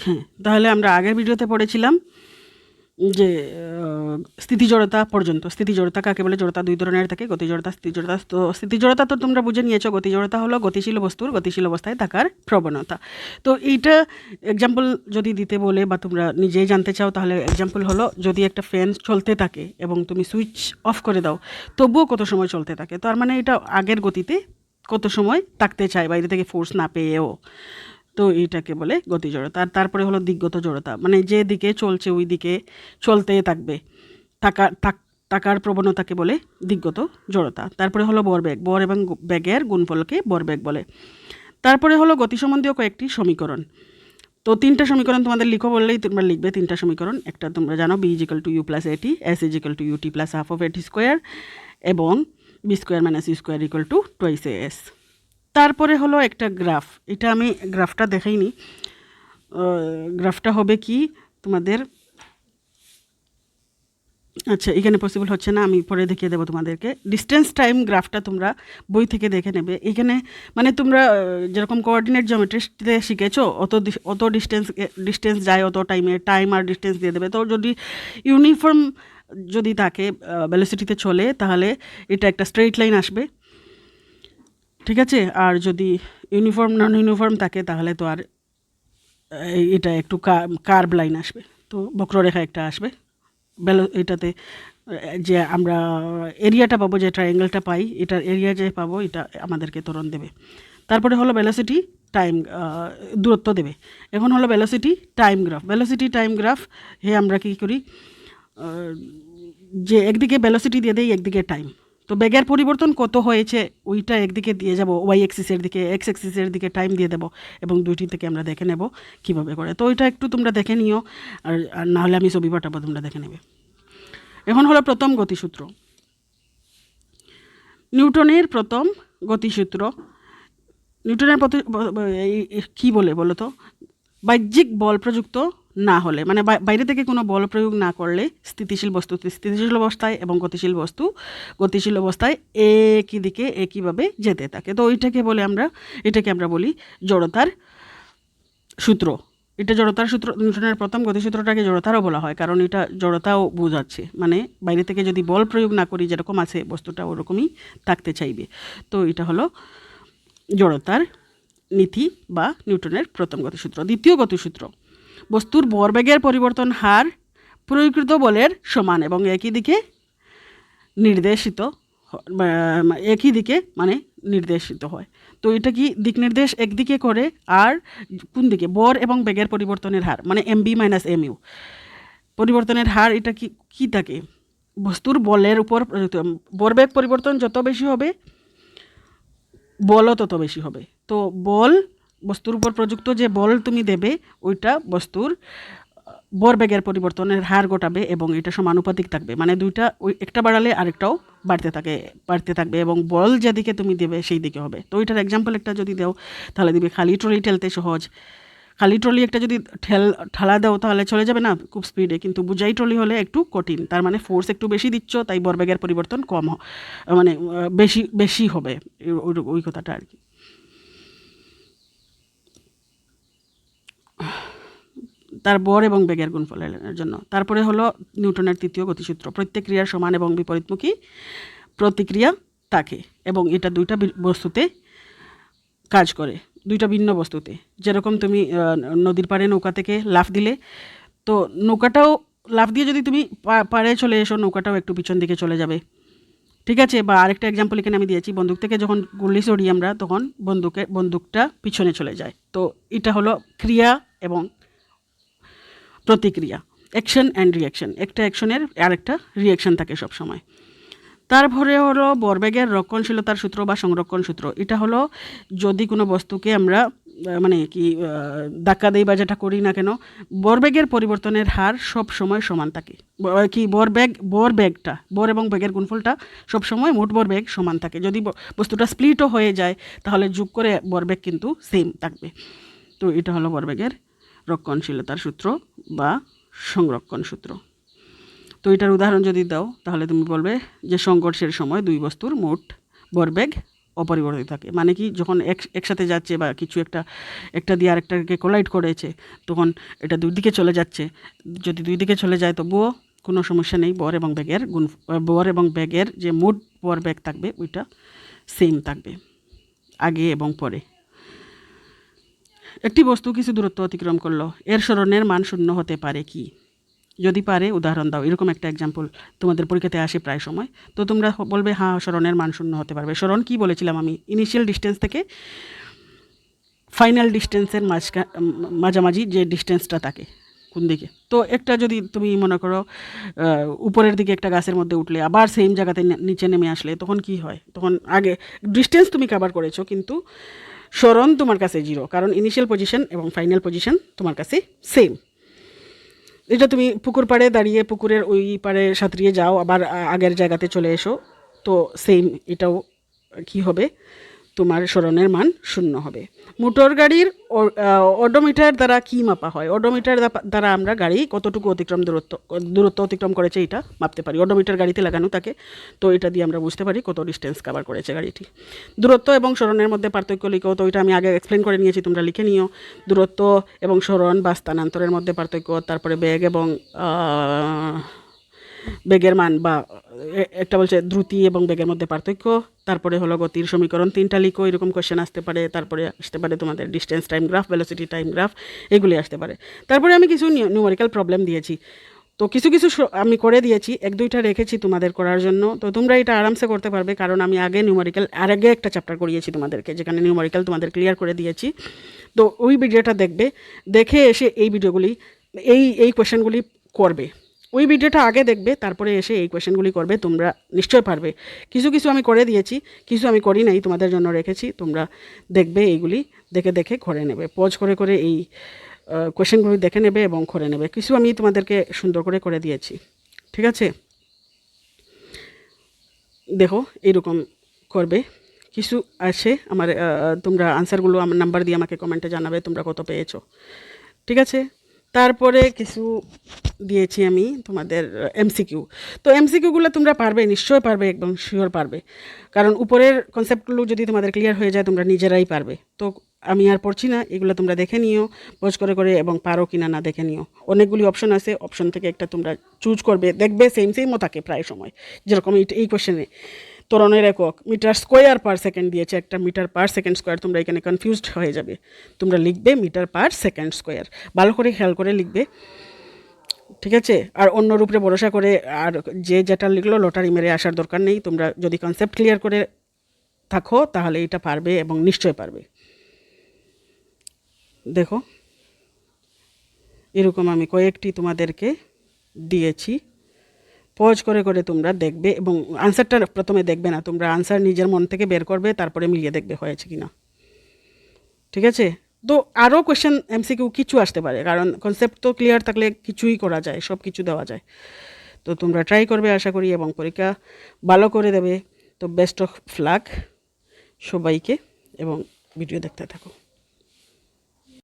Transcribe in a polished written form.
হ্যাঁ, তাহলে আমরা আগের ভিডিওতে পড়েছিলাম যে স্থিতি জড়তা পর্যন্ত। স্থিতি জড়তা কাকে বলে? জড়তা দুই ধরনের থাকে, গতি জড়তা, স্থিতি জড়তা। তো স্থিতি জড়তা তো তোমরা বুঝে নিয়েছো। গতি জড়তা হলো গতিশীল বস্তুর গতিশীল অবস্থায় থাকার প্রবণতা। তো এইটা এক্সাম্পল যদি দিতে বলে বা তোমরা নিজেই জানতে চাও, তাহলে এক্সাম্পল হলো যদি একটা ফ্যান চলতে থাকে এবং তুমি সুইচ অফ করে দাও, তবুও কত সময় চলতে থাকে। তার মানে এটা আগের গতিতে কত সময় থাকতে চায়, বাইরে থেকে ফোর্স না পেয়েও। তো এইটাকে বলে গতি জড়তা। আর তারপরে হলো দিকগত জড়তা, মানে যে দিকে চলছে ওই দিকে চলতে থাকবে, টাকার প্রবণতাকে বলে দিকগত জড়তা। তারপরে হলো ভরবেগ, ভর এবং বেগের গুণফলকে ভরবেগ বলে। তারপরে হলো গতি সম্বন্ধীয় কয়েকটি সমীকরণ। তো তিনটা সমীকরণ তোমাদের লিখো বললেই তোমরা লিখবে তিনটা সমীকরণ। একটা তোমরা জানো, b = u + at, s = ut + half of at square, এবং b² - u² = twice as। তারপরে হলো একটা গ্রাফ। এটা আমি গ্রাফটা দেখাইনি। গ্রাফটা হবে কি তোমাদের, আচ্ছা এখানে পসিবল হচ্ছে না, আমি পরে দেখিয়ে দেবো তোমাদেরকে। ডিস্টেন্স টাইম গ্রাফটা তোমরা বই থেকে দেখে নেবে। এখানে মানে তোমরা যেরকম কোঅর্ডিনেট জিওমেট্রিতে শিখেছো, অত ডিস্টেন্স যায়, অত টাইম আর ডিস্টেন্স দিয়ে দেবে। তো যদি ইউনিফর্ম যদি থাকে ভেলোসিটিতে চলে, তাহলে এটা একটা স্ট্রেইট লাইন আসবে, ঠিক আছে। আর যদি ইউনিফর্ম নন ইউনিফর্ম থাকে, তাহলে তো আর এটা একটু কার্ভ লাইন আসবে, তো বক্ররেখা একটা আসবে। এটাতে যে আমরা এরিয়াটা পাবো, যে ট্রায়াঙ্গেলটা পাই, এটার এরিয়া যে পাবো, এটা আমাদেরকে ত্বরণ দেবে। তারপরে হলো ভেলোসিটি টাইম, দূরত্ব দেবে। এখন হলো velocity time graph. Velocity time graph আমরা কী করি, যে একদিকে ভেলোসিটি দিয়ে দেই, একদিকে টাইম। তো বেগের পরিবর্তন কত হয়েছে ওইটা একদিকে দিয়ে যাব ওয়াই এক্সিসের দিকে, এক্স এক্সিসের দিকে টাইম দিয়ে দেবো, এবং দুইটি থেকে আমরা দেখে নেব কীভাবে করে। তো ওইটা একটু তোমরা দেখে নিও, আর নাহলে আমি ছবি পাঠাবো, তোমরা দেখে নেবে। এখন হলো প্রথম গতিসূত্র, নিউটনের প্রথম গতিসূত্র। নিউটনের কী বলে বলো তো? বাহ্যিক বল প্রযুক্ত না হলে, মানে বাইরে থেকে কোনো বল প্রয়োগ না করলে স্থিতিশীল অবস্থায় এবং গতিশীল অবস্থায় একই দিকে একইভাবে যেতে থাকে। তো এটাকে আমরা বলি জড়তার সূত্র। এটা জড়তার সূত্র। নিউটনের প্রথম গতিসূত্রটাকে জড়তারও বলা হয়, কারণ এটা জড়তাও বোঝাচ্ছে, মানে বাইরে থেকে যদি বল প্রয়োগ না করি, যেরকম আছে বস্তুটা ওরকমই থাকতে চাইবে। তো এটা হলো জড়তার নীতি বা নিউটনের প্রথম গতিসূত্র। দ্বিতীয় গতিসূত্র, বস্তুর ভরবেগের পরিবর্তন হার প্রয়োগকৃত বলের সমান এবং একই দিকে নির্দেশিত হয়। তো এটা কি দিক নির্দেশ একদিকে করে, আর কোন দিকে ভর এবং বেগের পরিবর্তনের হার, মানে mb - mu পরিবর্তনের হার, এটা কি থাকে বস্তুর বলের উপর। ভরবেগ পরিবর্তন যত বেশি হবে, বলও তত বেশি হবে। তো বস্তুর উপর প্রযুক্ত যে বল তুমি দেবে, ওইটা বস্তুর ভরবেগের পরিবর্তনের হার ঘটাবে, এবং এটা সমানুপাতিক থাকবে, মানে দুইটা একটা বাড়ালে আরেকটাও বাড়তে থাকবে, এবং বল যেদিকে তুমি দেবে সেই দিকে হবে। তো ওইটার এক্সাম্পল একটা যদি দাও, তাহলে দিবে খালি ট্রলি ঠেলতে সহজ। খালি ট্রলি একটা যদি ঠেলা দাও, তাহলে চলে যাবে না খুব স্পিডে, কিন্তু বুঝাই ট্রলি হলে একটু কঠিন, তার মানে ফোর্স একটু বেশি দিচ্ছ, তাই ভরবেগের পরিবর্তন কম মানে বেশি হবে, ওই কথাটা আর কি। তার ভর এবং বেগের গুণফলের জন্য। তারপরে হলো নিউটনের তৃতীয় গতিসূত্র, প্রত্যেক ক্রিয়ার সমান এবং বিপরীতমুখী প্রতিক্রিয়া থাকে, এবং এটা দুইটা বস্তুতে কাজ করে, দুইটা ভিন্ন বস্তুতে। যেরকম তুমি নদীর পাড়ে নৌকা থেকে লাফ দিলে, তো নৌকাটাও লাফ দিয়ে যদি তুমি পাড়ে চলে এসো, নৌকাটাও একটু পিছন দিকে চলে যাবে, ঠিক আছে। বা আরেকটা এক্সাম্পল এখানে আমি দিয়েছি, বন্দুক থেকে যখন গুলি ছড়ি আমরা, তখন বন্দুকটা পিছনে চলে যায়। তো এটা হলো ক্রিয়া এবং প্রতিক্রিয়া, অ্যাকশন অ্যান্ড রিয়াকশন। একটা অ্যাকশনের আরেকটা রিয়াকশন থাকে সব সময়। তারপরে হলো ভরবেগের রক্ষণশীলতার সূত্র বা সংরক্ষণ সূত্র। এটা হলো যদি কোনো বস্তুকে আমরা মানে কি ধাক্কা দেই বা যেটা করি না কেন, ভরবেগের পরিবর্তনের হার সব সময় সমান থাকে। ভর এবং বেগের গুণফলটা সব সময় মোট ভরবেগ সমান থাকে। যদি বস্তুটা স্প্লিটও হয়ে যায়, তাহলে যোগ করে ভরবেগ কিন্তু সেম থাকবে। তো এটা হলো ভরবেগের রক্ষণশীলতার সূত্র বা সংরক্ষণ সূত্র। তো এটার উদাহরণ যদি দাও, তাহলে তুমি বলবে যে সংঘর্ষের সময় দুই বস্তুর মোট ভরবেগ অপরিবর্তিত থাকে। মানে কি, যখন একসাথে যাচ্ছে বা কিছু একটা দিয়ে আরেকটাকে কোলাইড করেছে, তখন এটা দুই দিকে চলে যাচ্ছে। যদি দুই দিকে চলে যায় তবুও কোনো সমস্যা নেই, ভর এবং বেগের যে মোট ভর বেগ থাকবে ওইটা সেম থাকবে আগে এবং পরে। একটি বস্তু কিছু দূরত্ব অতিক্রম করলো, এর সরণের মান শূন্য হতে পারে কি? যদি পারে উদাহরণ দাও। এরকম একটা এক্সাম্পল তোমাদের পরীক্ষাতে আসে প্রায় সময়। তো তোমরা বলবে হ্যাঁ, সরণের মান শূন্য হতে পারবে। সরণ কি বলেছিলাম আমি? ইনিশিয়াল ডিস্টেন্স থেকে ফাইনাল ডিস্টেন্সের মাঝামাঝি যে ডিস্টেন্সটা থাকে কোন দিকে। তো একটা যদি তুমি মনে করো উপরের দিকে একটা গাছের মধ্যে উঠলে আবার সেম জায়গাতে নিচে নেমে আসলে, তখন কি হয়? তখন আগে ডিস্টেন্স তুমি কভার করেছো, কিন্তু সরণ তোমার কাছে জিরো, কারণ ইনিশিয়াল পজিশন এবং ফাইনাল পজিশন তোমার কাছে সেম। এটা তুমি পুকুর পাড়ে দাঁড়িয়ে পুকুরের ওই পাড়ে সাঁতরিয়ে যাও, আবার আগের জায়গাতে চলে এসো, তো সেম এটাও কি হবে? তোমার সরণের মান শূন্য হবে। মোটর গাড়ির ওডোমিটার দ্বারা কি মাপা হয়? ওডোমিটার দ্বারা আমরা গাড়ি কতটুকু দূরত্ব অতিক্রম করেছে এটা মাপতে পারি। ওডোমিটার গাড়িতে লাগানো থাকে, তো এটা দিয়ে আমরা বুঝতে পারি কত ডিস্টেন্স কভার করেছে গাড়িটি। দূরত্ব এবং সরণের মধ্যে পার্থক্য লিখো। তো এটা আমি আগে এক্সপ্লেন করে নিয়েছি, তোমরা লিখে নিও। দূরত্ব এবং সরণ বা স্থানান্তরের মধ্যে পার্থক্য, তারপরে বেগ এবং বেগের মান, বা একটা বলছে দ্রুতি এবং বেগের মধ্যে পার্থক্য, তারপরে হলো গতির সমীকরণ 3টা লিখো, এরকম কোশ্চেন আসতে পারে। তারপরে আসতে পারে তোমাদের distance time graph, velocity time graph, এগুলি আসতে পারে। তারপরে আমি কিছু নিউমেরিক্যাল প্রবলেম দিয়েছি, তো কিছু আমি করে দিয়েছি, 1-2টা রেখেছি তোমাদের করার জন্য। তো তোমরা এটা আরামসে করতে পারবে, কারণ আমি আগে নিউমেরিক্যাল আগে একটা চ্যাপ্টার করিয়েছি তোমাদেরকে, যেখানে নিউমেরিক্যাল তোমাদের ক্লিয়ার করে দিয়েছি। তো ওই ভিডিওটা দেখে এসে এই কোয়েশ্চেনগুলি করবে। ওই ভিডিওটা আগে দেখবে, তারপরে এসে এই কোয়েশ্চেনগুলি করবে, তোমরা নিশ্চয় পারবে। কিছু আমি করে দিয়েছি, কিছু আমি করি নাই, তোমাদের জন্য রেখেছি। তোমরা দেখবে, এইগুলি দেখে করে নেবে, পজ করে এই কোয়েশ্চেনগুলি দেখে নেবে এবং করে নেবে। কিছু আমি তোমাদেরকে সুন্দর করে দিয়েছি, ঠিক আছে? দেখো এইরকম করবে। কিছু আছে আমার, তোমরা আনসারগুলো আমার নাম্বার দিয়ে আমাকে কমেন্টে জানাবে তোমরা কত পেয়েছো, ঠিক আছে? তারপরে কিছু দিয়েছি আমি তোমাদের এমসিকিউ। তো এমসিকিউগুলো তোমরা পারবে, নিশ্চয় পারবে, একদম শিওর পারবে, কারণ উপরের কনসেপ্টগুলো যদি তোমাদের ক্লিয়ার হয়ে যায় তোমরা নিজেরাই পারবে। তো আমি আর পড়ছি না, এগুলো তোমরা দেখে নিও পজ করে এবং পারো কিনা না দেখে নিও। অনেকগুলি অপশন আছে, অপশন থেকে একটা তোমরা চুজ করবে, দেখবে সেমও থাকে প্রায় সময়। যেরকম এই কোশ্চেনে ত্বরণের একক মিটার স্কোয়ার পার সেকেন্ড দিয়েছে, একটা মিটার পার সেকেন্ড স্কোয়ার, তোমরা এখানে কনফিউজড হয়ে যাবে। তোমরা লিখবে মিটার পার সেকেন্ড স্কোয়ার, ভালো করে খেয়াল করে লিখবে, ঠিক আছে? আর অন্যর উপরে ভরসা করে আর যেটা লিখলো লটারি মেরে আসার দরকার নেই। তোমরা যদি কনসেপ্ট ক্লিয়ার করে থাকো তাহলে এটা পারবে এবং নিশ্চয় পারবে। দেখো এরকম আমি কয়েকটি তোমাদেরকে দিয়েছি, পজ করে তোমরা দেখবে, এবং আনসারটা প্রথমে দেখবে না, তোমরা আনসার নিজের মন থেকে বের করবে, তারপরে মিলিয়ে দেখবে হয়েছে কিনা, ঠিক আছে? তো আরও কোয়েশ্চেন এমসিকিউ কিছু আসতে পারে, কারণ কনসেপ্ট তো ক্লিয়ার থাকলে কিছুই করা যায়, সব কিছু দেওয়া যায়। তো তোমরা ট্রাই করবে আশা করি, এবং পরীক্ষা ভালো করে দেবে। তো বেস্ট অফ লাক সবাইকে, এবং ভিডিও দেখতে থাকো।